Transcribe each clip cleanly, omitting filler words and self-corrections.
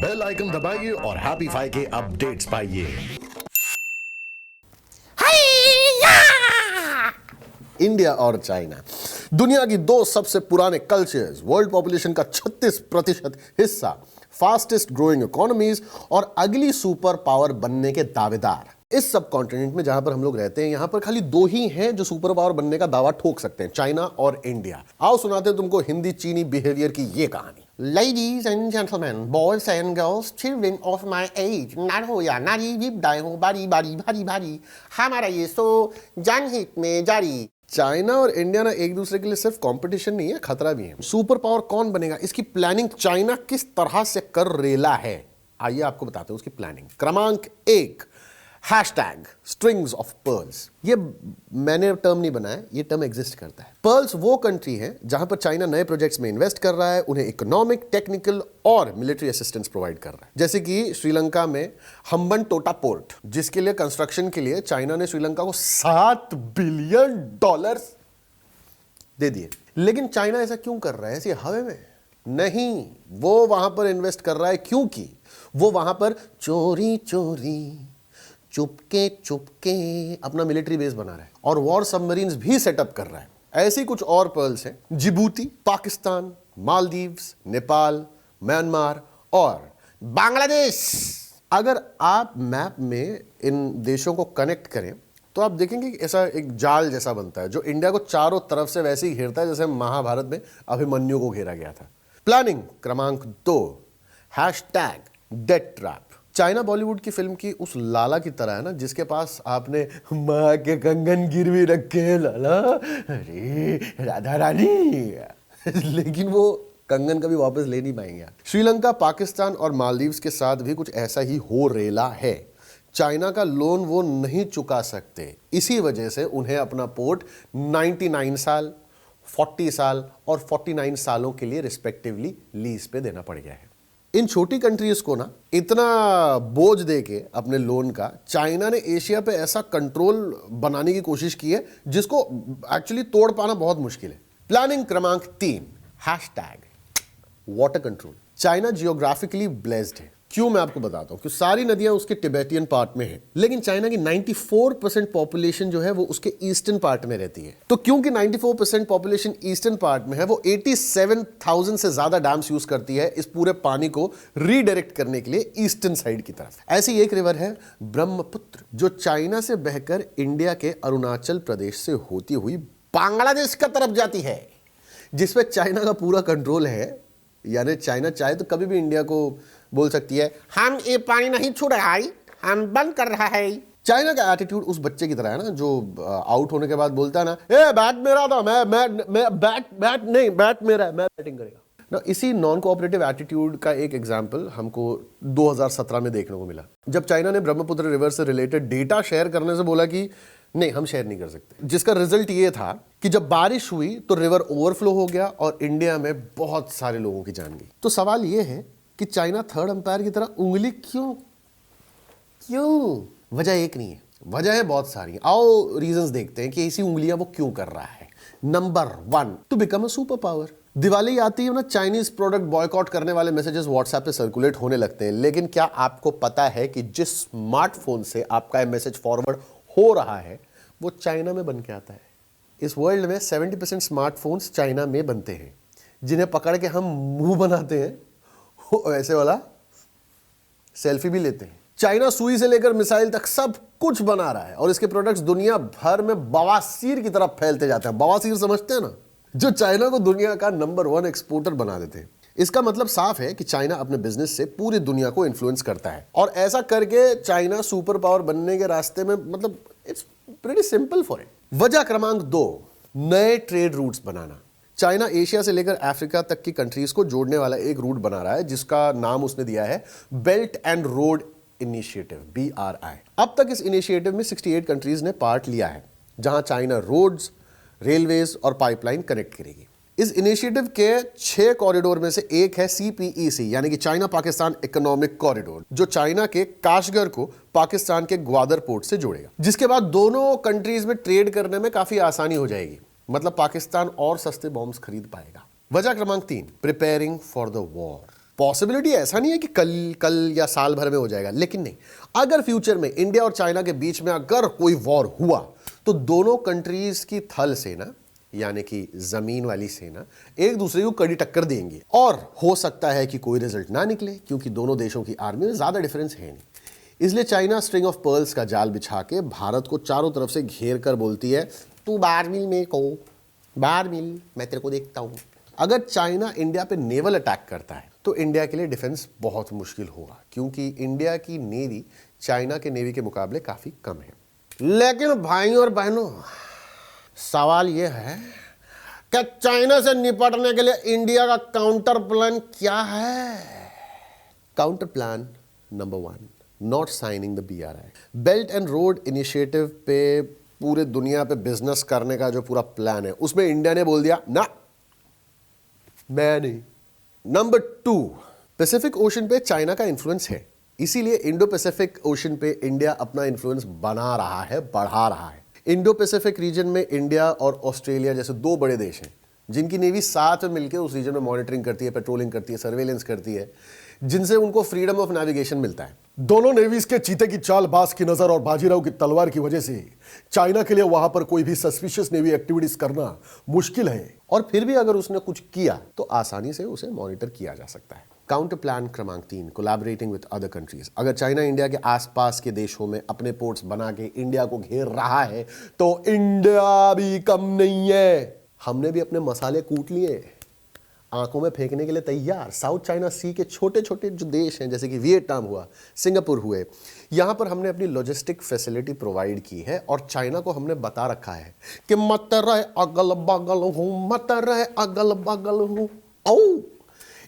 Bell icon दबाइए और happy five के अपडेट्स पाइए। इंडिया और चाइना दुनिया की दो सबसे पुराने कल्चर्स, वर्ल्ड पॉपुलेशन का 36% हिस्सा, फास्टेस्ट ग्रोइंग इकोनॉमीज और अगली सुपर पावर बनने के दावेदार। इस सब कॉन्टिनेंट में जहां पर हम लोग रहते हैं, यहां पर खाली दो ही हैं जो सुपर पावर बनने का दावा ठोक सकते हैं, चाइना और इंडिया। आओ सुनाते हैं तुमको हिंदी चीनी बिहेवियर की ये कहानी। Ladies and gentlemen, boys and girls, children of my age, नारो या नारी विपदाएं हो बारी बारी भारी भारी, हमारा ये सो जनहित में जारी। चाइना और इंडिया ना एक दूसरे के लिए सिर्फ कंपटीशन नहीं है, खतरा भी है। सुपर पावर कौन बनेगा, इसकी प्लानिंग चाइना किस तरह से कर रेला है, आइए आपको बताते हैं उसकी प्लानिंग। क्रमांक 1, हैशटैग स्ट्रिंग्स ऑफ पर्ल्स। ये मैंने टर्म नहीं बनाया, ये टर्म एग्जिस्ट करता है। पर्ल्स वो कंट्री है जहां पर चाइना नए प्रोजेक्ट्स में इन्वेस्ट कर रहा है, उन्हें इकोनॉमिक, टेक्निकल और मिलिट्री असिस्टेंस प्रोवाइड कर रहा है। जैसे कि श्रीलंका में हम्बन टोटा पोर्ट, जिसके लिए कंस्ट्रक्शन के लिए चाइना ने श्रीलंका को $7 बिलियन दे दिए। लेकिन चाइना ऐसा क्यों कर रहा है, ऐसे हवा में नहीं, वो वहां पर इन्वेस्ट कर रहा है क्योंकि वो वहां पर चोरी चोरी चुपके चुपके अपना मिलिट्री बेस बना रहा है और वॉर सबमरीन्स भी सेटअप कर रहा है। ऐसी कुछ और पर्ल्स हैं जिबूती, पाकिस्तान, मालदीव्स, नेपाल, म्यांमार और बांग्लादेश। अगर आप मैप में इन देशों को कनेक्ट करें तो आप देखेंगे कि ऐसा एक जाल जैसा बनता है जो इंडिया को चारों तरफ से वैसे ही घेरता है जैसे महाभारत में अभिमन्यु को घेरा गया था। प्लानिंग क्रमांक 2, hashtag death trap. China Bollywood की फिल्म की उस लाला की तरह है ना, जिसके पास आपने माँ के कंगन गिरवी रखे लाला, अरे राधा रानी लेकिन वो कंगन कभी वापस ले नहीं पाएंगे। श्रीलंका, पाकिस्तान और मालदीव्स के साथ भी कुछ ऐसा ही हो रेला है। चाइना का लोन वो नहीं चुका सकते, इसी वजह से उन्हें अपना पोर्ट 99 साल, 40 साल और 49 सालों के लिए रिस्पेक्टिवली लीज पे देना पड़ गया है। इन छोटी कंट्रीज को ना इतना बोझ देके अपने लोन का, चाइना ने एशिया पे ऐसा कंट्रोल बनाने की कोशिश की है जिसको एक्चुअली तोड़ पाना बहुत मुश्किल है। प्लानिंग क्रमांक 3, hashtag water control. China geographically blessed है। क्यों, मैं आपको बताता हूं कि सारी नदियां उसके तिबेटियन पार्ट में है, लेकिन चाइना की 94% पॉपुलेशन जो है वो उसके ईस्टर्न पार्ट में रहती है। तो क्योंकि 94% पॉपुलेशन ईस्टर्न पार्ट में है, वो 87,000 से ज्यादा डैम्स यूज करती है इस पूरे पानी को रीडायरेक्ट करने के लिए ईस्टर्न साइड की तरफ। ऐसी एक रिवर है ब्रह्मपुत्र, जो चाइना से बहकर इंडिया के अरुणाचल प्रदेश से होती हुई बांग्लादेश की तरफ जाती है, जिसपे चाइना का पूरा कंट्रोल है। यानी चाइना चाहे तो कभी भी इंडिया को बोल सकती है हम ये पानी नहीं छोड़ रहा है, हम बंद कर रहा है। चाइना का एटीट्यूड उस बच्चे की तरह है ना जो आउट होने के बाद बोलता है ना, ए बैट मेरा था, मैं बैट मेरा है, मैं बैटिंग करेगा ना। इसी नॉन कोऑपरेटिव एटीट्यूड का एक एग्जांपल हमको 2017 में देखने को मिला, जब चाइना ने ब्रह्मपुत्र रिवर से रिलेटेड डेटा शेयर करने से बोला कि नहीं, हम शेयर नहीं कर सकते। जिसका रिजल्ट ये था कि जब बारिश हुई तो रिवर ओवरफ्लो हो गया और इंडिया में बहुत सारे लोगों की जान गई। तो सवाल ये है कि चाइना थर्ड अंपायर की तरह उंगली क्यों? वजह एक नहीं है, वजह है बहुत सारी। आओ रीजंस देखते हैं कि ऐसी उंगलियां वो क्यों कर रहा है। Number 1, to become a super power. Diwali आती है ना, चाइनीज प्रोडक्ट बॉयकॉट करने वाले मैसेजेस व्हाट्सएप पे सर्कुलेट होने लगते हैं। लेकिन क्या आपको पता है कि जिस स्मार्टफोन से आपका ये मैसेज फॉरवर्ड हो रहा है वो चाइना में बन के आता है। इस वर्ल्ड में 70% स्मार्टफोन्स चाइना में बनते हैं, जिन्हें पकड़ के हम मुंह बनाते हैं, ऐसे वाला सेल्फी भी लेते हैं। चाइना सुई से लेकर मिसाइल तक सब कुछ बना रहा है और इसके प्रोडक्ट्स दुनिया भर में बवासीर की तरफ फैलते जाते हैं। बवासीर समझते हैं ना, जो चाइना को दुनिया का नंबर 1 एक्सपोर्टर बना देते हैं। इसका मतलब साफ है कि चाइना अपने बिजनेस से पूरी दुनिया को इन्फ्लुएंस करता है और ऐसा करके चाइना सुपर पावर बनने के रास्ते में, मतलब it's pretty simple for it. वजह क्रमांक 2, नए ट्रेड रूट्स बनाना। चाइना एशिया से लेकर अफ्रीका तक की कंट्रीज को जोड़ने वाला एक रूट बना रहा है जिसका नाम उसने दिया है belt and road initiative, BRI। अब तक इस इनिशिएटिव में 68 कंट्रीज ने पार्ट लिया है, जहां चाइना रोड्स, रेलवेज और पाइपलाइन कनेक्ट करेगी। इस इनिशिएटिव के 6 कॉरिडोर में से एक है CPEC, यानी कि चाइना पाकिस्तान इकोनॉमिक कॉरिडोर, जो चाइना के काशगर को पाकिस्तान के ग्वादर पोर्ट से जोड़ेगा, जिसके बाद दोनों कंट्रीज में ट्रेड करने में काफी आसानी हो जाएगी। मतलब पाकिस्तान और सस्ते बॉम्ब्स खरीद पाएगा। वजह क्रमांक 3, preparing for the war. Possibility ऐसा नहीं है कि कल या साल भर में हो जाएगा, लेकिन नहीं, अगर फ्यूचर में इंडिया और चाइना के बीच में अगर कोई वॉर हुआ तो दोनों कंट्रीज की थल सेना यानी कि जमीन वाली सेना एक दूसरे को कड़ी टक्कर देंगी, और हो सकता है कि कोई रिजल्ट ना निकले क्योंकि दोनों देशों की आर्मी में ज्यादा डिफरेंस है नहीं। इसलिए चाइना स्ट्रिंग ऑफ पर्ल्स का जाल बिछा के भारत को चारों तरफ से घेर कर बोलती है, तू बाहर मिल मेरे को, बाहर मिल, मैं तेरे को देखता हूं। अगर चाइना इंडिया पे नेवल अटैक करता है तो इंडिया के लिए डिफेंस बहुत मुश्किल होगा, क्योंकि इंडिया की नेवी चाइना के नेवी के मुकाबले काफी कम है। लेकिन भाइयों और बहनों, सवाल यह है कि चाइना से निपटने के लिए इंडिया का काउंटर प्लान क्या है? Counter plan number 1, not signing the BRI। Belt and road initiative पे पूरे दुनिया पे बिजनेस करने का जो पूरा प्लान है उसमें इंडिया ने बोल दिया ना, मैं नहीं। नंबर 2, पैसिफिक ओशन पे चाइना का इन्फ्लुएंस है, इसीलिए इंडो पैसिफिक ओशन पे इंडिया अपना इन्फ्लुएंस बना रहा है, बढ़ा रहा है। इंडो पैसिफिक रीजन में इंडिया और ऑस्ट्रेलिया जैसे 2 बड़े देश हैं जिनकी नेवी साथ में मिलकर उस रीजन में मॉनिटरिंग करती है, पेट्रोलिंग करती है, सर्वेलेंस करती है, जिनसे उनको फ्रीडम ऑफ नेविगेशन मिलता है। दोनों नेवीज के चीते की चाल, बाज की नजर और बाजीराव की तलवार की वजह से चाइना के लिए वहां पर कोई भी सस्पिशियस नेवी एक्टिविटीज करना मुश्किल है, और फिर भी अगर उसने कुछ किया तो आसानी से उसे मॉनिटर किया जा सकता है। काउंटर प्लान क्रमांक 3, कोलैबोरेटिंग विद अदर कंट्रीज। अगर चाइना इंडिया के आसपास के देशों में अपने पोर्ट्स बना के इंडिया को घेर रहा है तो इंडिया भी कम नहीं है, हमने भी अपने मसाले कूट लिए, आंखों में फेंकने के लिए तैयार। साउथ चाइना सी के छोटे छोटे जो देश हैं जैसे कि वियतनाम हुआ, सिंगापुर हुए, यहां पर हमने अपनी लॉजिस्टिक फैसिलिटी प्रोवाइड की है और चाइना को हमने बता रखा है कि मत रहे अगल बगल हूं, मत रहे अगल बगल हूं। ओ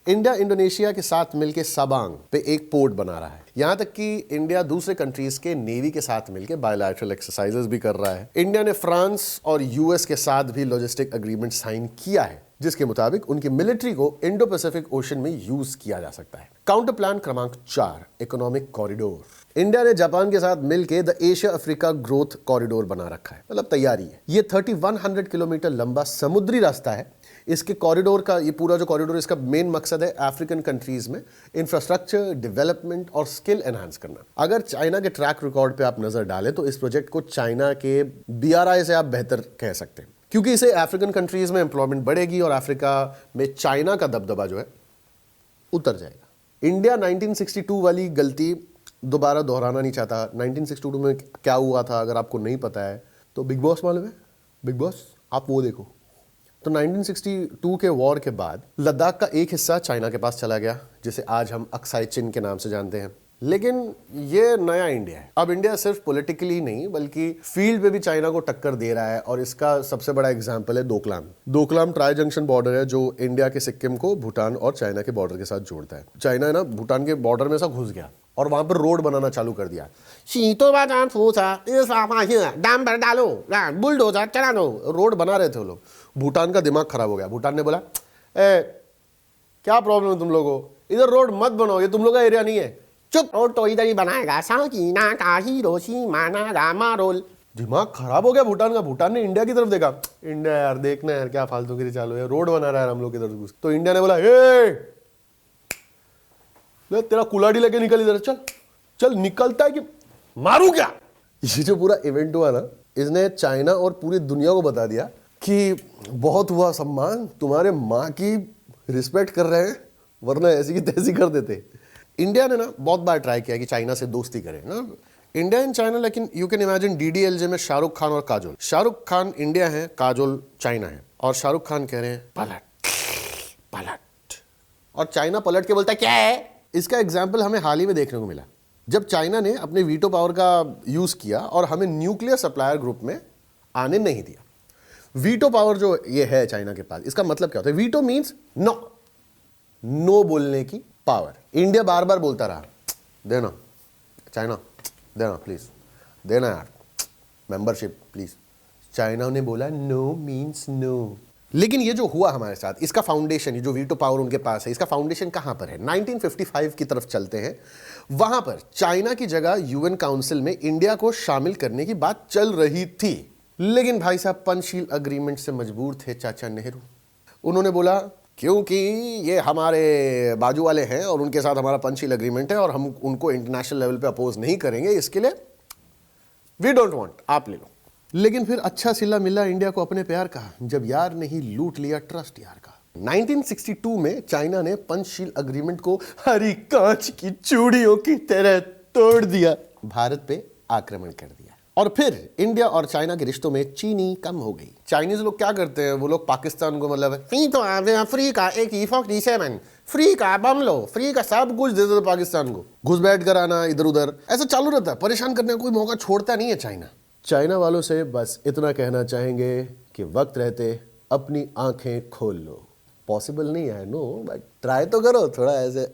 इंडिया इंडोनेशिया के साथ मिलकर सबांग पे एक पोर्ट बना रहा है, यहां तक कि इंडिया दूसरे कंट्रीज के नेवी के साथ मिलकर बायलैटरल एक्सरसाइजेस भी कर रहा है। इंडिया ने फ्रांस और यूएस के साथ भी लॉजिस्टिक एग्रीमेंट साइन किया है जिसके मुताबिक उनकी मिलिट्री को इंडो पैसिफिक ओशन में यूज किया जा सकता है। काउंटर प्लान क्रमांक 4, इकोनॉमिक कॉरिडोर। इंडिया ने जापान के साथ मिलकर the Asia Africa growth corridor बना रखा है, मतलब तैयारी है। ये 3100 किलोमीटर लंबा समुद्री रास्ता है। इसके कॉरिडोर का, ये पूरा जो कॉरिडोर, इसका मेन मकसद है अफ्रीकन कंट्रीज में इंफ्रास्ट्रक्चर डेवलपमेंट और स्किल एनहांस करना। अगर चाइना के ट्रैक रिकॉर्ड पे आप नजर डालें तो इस प्रोजेक्ट को चाइना के BRI से आप बेहतर कह सकते हैं, क्योंकि इसे अफ्रीकन कंट्रीज में एम्प्लॉयमेंट बढ़ेगी और अफ्रीका में चाइना का दबदबा जो है उतर जाएगा। इंडिया 1962 वाली गलती दोबारा दोहराना नहीं चाहता। 1962 में क्या हुआ था अगर आपको नहीं पता है तो बिग बॉस मालूम है? बिग बॉस आप वो देखो। तो 1962 के वॉर के बाद लद्दाख का एक हिस्सा चाइना के पास चला गया, जिसे आज हम अक्साई चिन के नाम से जानते हैं। लेकिन ये नया इंडिया है। अब इंडिया सिर्फ पॉलिटिकली नहीं बल्कि फील्ड पे भी चाइना को टक्कर दे रहा है, और इसका सबसे बड़ा एग्जांपल है Doklam. Doklam tri junction border है जो इंडिया के सिक्किम को भूटान और चाइना के बॉर्डर के साथ जोड़ता है। चाइना है ना भूटान के बॉर्डर में सा घुस गया और वहां पर रोड बनाना चालू कर दिया। बुलडोजर चला दो, रोड बना रहे थे वो लोग। भूटान का दिमाग खराब हो गया। भूटान ने बोला, क्या प्रॉब्लम है तुम लोगों को, इधर रोड मत बनाओ, ये तुम लोग का एरिया नहीं है, चुप, रोड तो इधर ही बनाएगा। दिमाग खराब हो गया भूटान का। भूटान ने इंडिया की तरफ देखा, इंडिया यार देखना यार क्या फालतूगिरी चालू है, रोड बना रहा है हम लोग इधर घुस। तो इंडिया ने बोला, ले तेरा कुलाड़ी लेके निकल इधर, चल चल। निकलता है कि मारू क्या? ये जो पूरा इवेंट हुआ ना, इसने चाइना और पूरी दुनिया को बता दिया कि बहुत हुआ सम्मान, तुम्हारे माँ की रिस्पेक्ट कर रहे हैं, वरना ऐसी की तैसी कर देते। इंडिया ने ना बहुत बार ट्राई किया कि चाइना से दोस्ती करे ना, इंडिया एंड चाइना। लेकिन यू कैन इमेजिन DDLJ में शाहरुख खान और काजोल। शाहरुख खान इंडिया है, काजोल चाइना है, और शाहरुख खान कह रहे हैं पलट पलट, और चाइना पलट के बोलता है क्या है। इसका एग्जाम्पल हमें हाल ही में देखने को मिला जब चाइना ने अपने वीटो पावर का यूज किया और हमें न्यूक्लियर सप्लायर ग्रुप में आने नहीं दिया। वीटो पावर जो ये है चाइना के पास, इसका मतलब क्या होता है? वीटो मीन्स नो, नो बोलने की पावर। इंडिया बार बार बोलता रहा, देना चाइना, देना प्लीज, देना यार मेंबरशिप प्लीज। चाइना ने बोला नो मीन्स नो। लेकिन ये जो हुआ हमारे साथ, इसका फाउंडेशन, ये जो वीटो पावर उनके पास है, इसका फाउंडेशन कहां पर है? 1955 की तरफ चलते हैं। वहां पर चाइना की जगह UN काउंसिल में इंडिया को शामिल करने की बात चल रही थी। लेकिन भाई साहब पंचशील अग्रीमेंट से मजबूर थे चाचा नेहरू। उन्होंने बोला क्योंकि ये हमारे बाजू वाले हैं और उनके साथ हमारा पंचशील एग्रीमेंट है और हम उनको इंटरनेशनल लेवल पे अपोज नहीं करेंगे, इसके लिए वी डोंट वांट, आप ले लो। लेकिन फिर अच्छा सिला मिला इंडिया को अपने प्यार का, जब यार ने ही लूट लिया ट्रस्ट यार का। 1962 में चाइना ने पंचशील एग्रीमेंट को हरी कांच की चूड़ियों की तरह तोड़ दिया, भारत पे आक्रमण कर दिया और फिर इंडिया और चाइना के रिश्तों में चीनी कम हो गई। चाइनीज लोग क्या करते हैं, वो लोग पाकिस्तान को मतलब फ्री का AK-47 फ्री का बम लो, फ्री का सब कुछ दे दो पाकिस्तान को, घुस बैठ कर आना इधर उधर, ऐसा चालू रहता है। परेशान करने का कोई मौका छोड़ता नहीं है चाइना। चाइना वालों से बस इतना कहना चाहेंगे कि वक्त रहते अपनी आंखें खोल लो। पॉसिबल नहीं है नो, बट ट्राई तो करो थोड़ा ऐसे